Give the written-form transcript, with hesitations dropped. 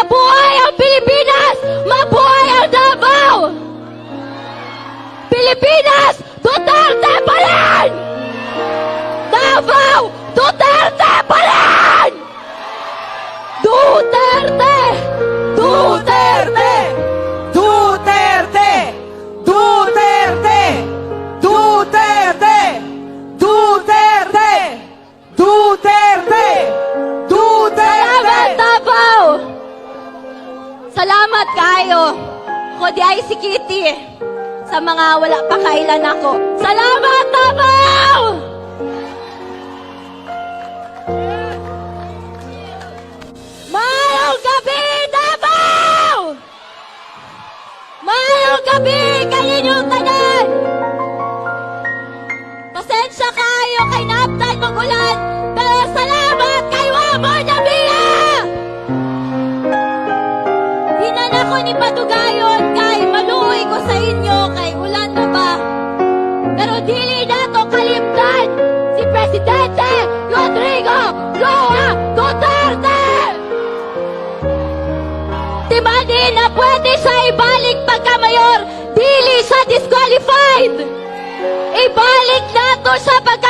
Mabuhay ang Pilipinas! Mabuhay ang Davao! Pilipinas, Duterte pa rin! Davao, Duterte pa rin! Duterte! Duterte! Duterte! Duterte! Duterte! Duterte! Duterte! Salamat, Duterte! Davao! Salamat kayo. Ako di ay si Kitty. Sa mga wala pa kailan ako. Salamat, Davao! Mayong gabi, Davao! Mayong gabi kayo inyong tanan! Pasensya kayo kay Naptan Magulan, pero salamat kay Wamor Nabia! Di na nako ni Patugayon kay maluoy ko sa inyo kay ulan na ba? Pero dili na to kalimtan si Presidente Rodrigo Roa Duterte! Di ba di na pwede siya ibalik pagka-mayor, dili siya disqualified! Ibalik na to siya pagka